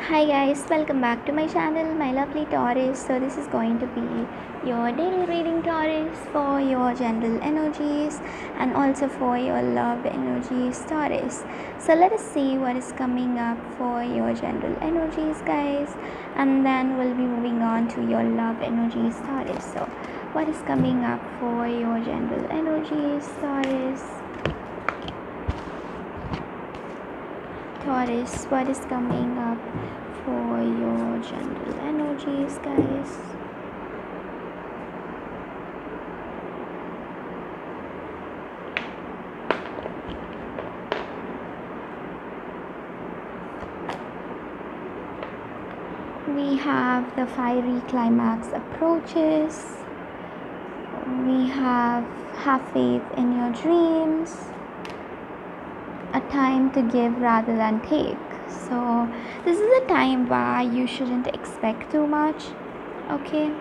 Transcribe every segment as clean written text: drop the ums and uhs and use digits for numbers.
Hi guys, welcome back to my channel, my lovely Taurus. So this is going to be your daily reading, Taurus, for your general energies and also for your love energies, Taurus. So let us see what is coming up for your general energies, guys, and then we'll be moving on to your love energies, Taurus. So what is coming up for your general energies, Taurus? Taurus, what is coming up for your general energies, guys? We have the fiery climax approaches. We have faith in your dreams. A time to give rather than take. So this is a time where you shouldn't expect too much, okay?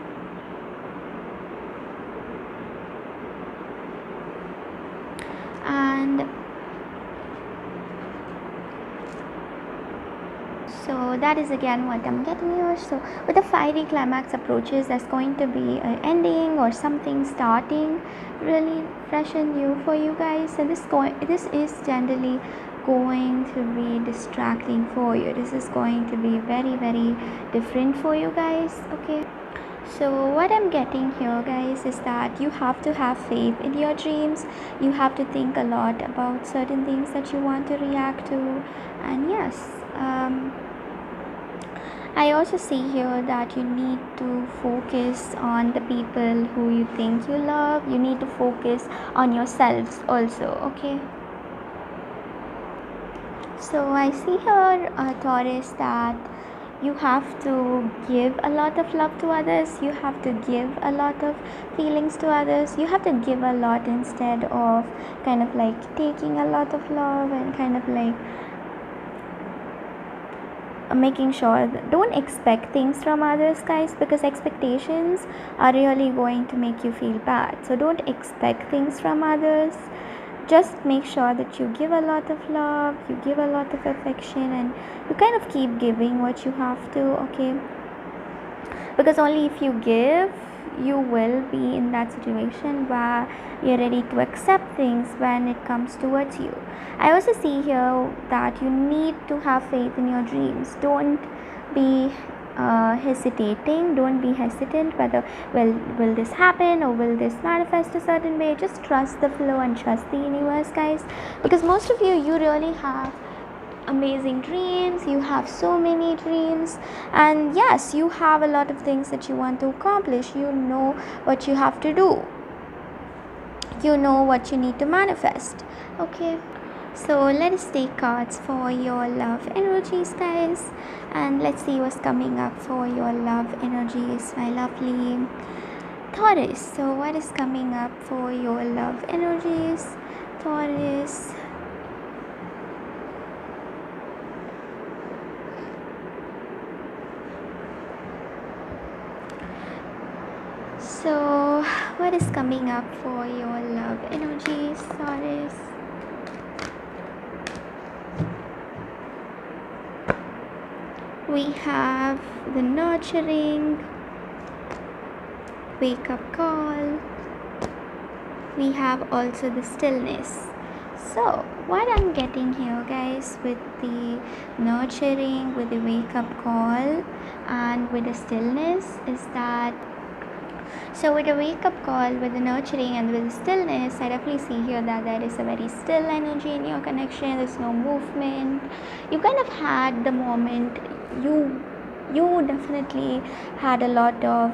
And so that is again what I'm getting here. So with the fiery climax approaches, there's going to be an ending or something starting really fresh and new for you guys. And this is generally going to be distracting for you. This is going to be very different for you guys, okay? So what I'm getting here, guys, is that you have to have faith in your dreams. You have to think a lot about certain things that you want to react to. And yes, I also see here that you need to focus on the people who you think you love. You need to focus on yourselves also, okay? So I see here, Taurus, that you have to give a lot of love to others. You have to give a lot of feelings to others. You have to give a lot instead of kind of like taking a lot of love and kind of like making sure that don't expect things from others, guys, because expectations are really going to make you feel bad. So don't expect things from others. Just make sure that you give a lot of love, you give a lot of affection, and you kind of keep giving what you have to, okay? Because only if you give, you will be in that situation where you're ready to accept things when it comes towards you. I also see here that you need to have faith in your dreams. Don't be hesitating. Don't be hesitant whether will this happen or will this manifest a certain way. Just trust the flow and trust the universe, guys, because most of you really have amazing dreams. You have so many dreams, and yes, you have a lot of things that you want to accomplish. You know what you have to do. You know what you need to manifest, okay? So let us take cards for your love energies, guys, and let's see what's coming up for your love energies, my lovely Taurus. So what is coming up for your love energies, Taurus? So what is coming up for your love energies, Taurus? We have the nurturing, wake up call. We have also the stillness. So what I'm getting here, guys, with the nurturing, with the wake up call, and with the stillness is that, so with the wake up call, with the nurturing, and with the stillness, I definitely see here that there is a very still energy in your connection. There's no movement. You kind of had the moment. You definitely had a lot of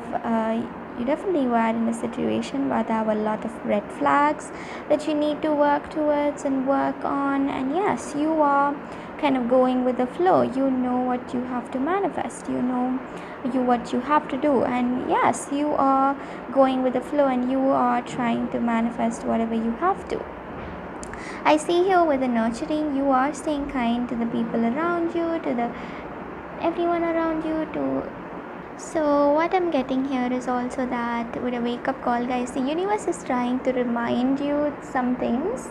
you definitely were in a situation where there were a lot of red flags that you need to work towards and work on, and yes, you are kind of going with the flow. You know what you have to manifest, you know what you have to do, and yes, you are going with the flow and you are trying to manifest whatever you have to. I see here with the nurturing, you are staying kind to the people around you, to the everyone around you, to So, what I'm getting here is also that with a wake up call, guys, the universe is trying to remind you some things.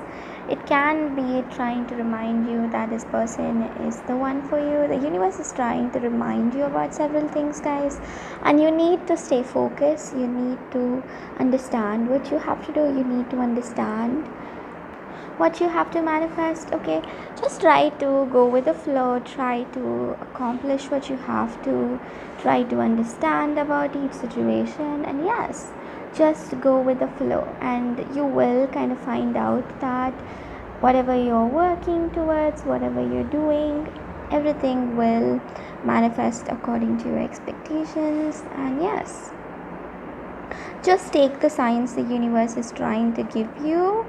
It can be trying to remind you that this person is the one for you. The universe is trying to remind you about several things, guys, and you need to stay focused. You need to understand what you have to do. You need to understand what you have to manifest. Okay, just try to go with the flow, try to accomplish what you have to, try to understand about each situation, and yes, just go with the flow, and you will kind of find out that whatever you're working towards, whatever you're doing, everything will manifest according to your expectations. And yes, just take the signs the universe is trying to give you,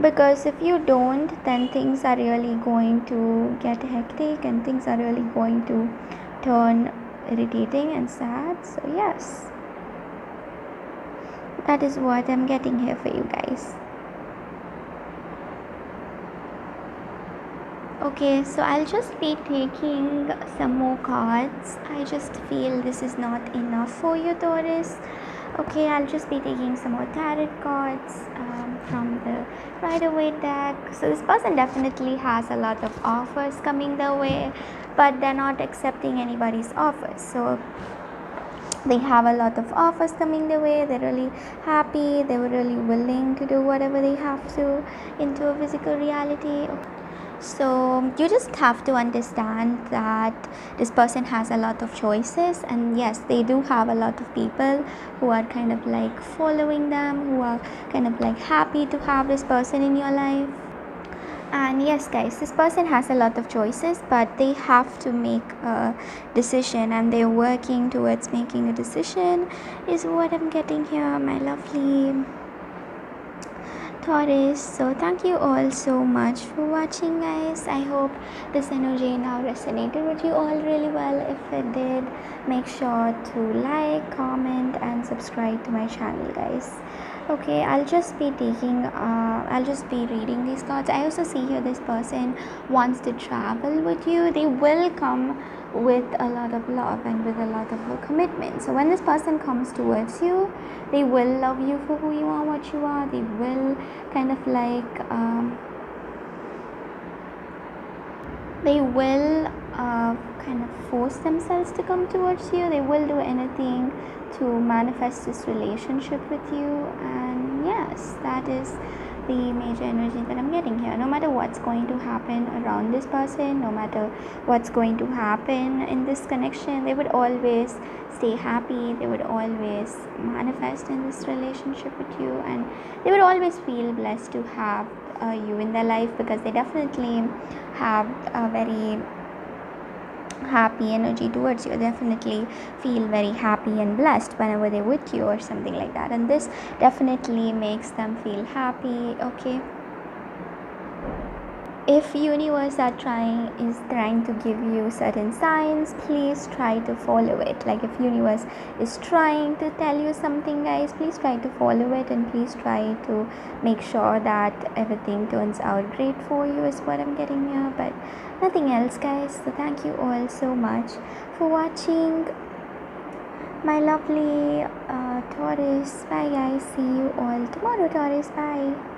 because if you don't, then things are really going to get hectic and things are really going to turn irritating and sad. So yes, that is what I'm getting here for you guys. Okay, so I'll just be taking some more cards. I just feel this is not enough for you, Taurus. Okay, I'll just be taking some more tarot cards from the Rider-Waite deck. So this person definitely has a lot of offers coming their way, but they're not accepting anybody's offers. So they have a lot of offers coming their way. They're really happy. They were really willing to do whatever they have to into a physical reality. So you just have to understand that this person has a lot of choices, and yes, they do have a lot of people who are kind of like following them, who are kind of like happy to have this person in your life. And yes, guys, this person has a lot of choices, but they have to make a decision, and they're working towards making a decision is what I'm getting here, my lovely Taurus. So thank you all so much for watching, guys. I hope this energy now resonated with you all really well. If it did, make sure to like, comment and subscribe to my channel, guys. Okay, I'll just be reading these cards. I also see here this person wants to travel with you. They will come with a lot of love and with a lot of commitment. So when this person comes towards you, they will love you for who you are, what you are. They will kind of like kind of force themselves to come towards you. They will do anything to manifest this relationship with you. And yes, that is the major energy that I'm getting here. No matter what's going to happen around this person, no matter what's going to happen in this connection, they would always stay happy. They would always manifest in this relationship with you, and they would always feel blessed to have you in their life, because they definitely have a very happy energy towards you. Definitely feel very happy and blessed whenever they're with you or something like that, and this definitely makes them feel happy. Okay, if universe is trying to give you certain signs, please try to follow it. Like if universe is trying to tell you something, guys, please try to follow it, and please try to make sure that everything turns out great for you is what I'm getting here, but nothing else, guys. So thank you all so much for watching, my lovely Taurus. Bye, guys. See you all tomorrow, Taurus. Bye.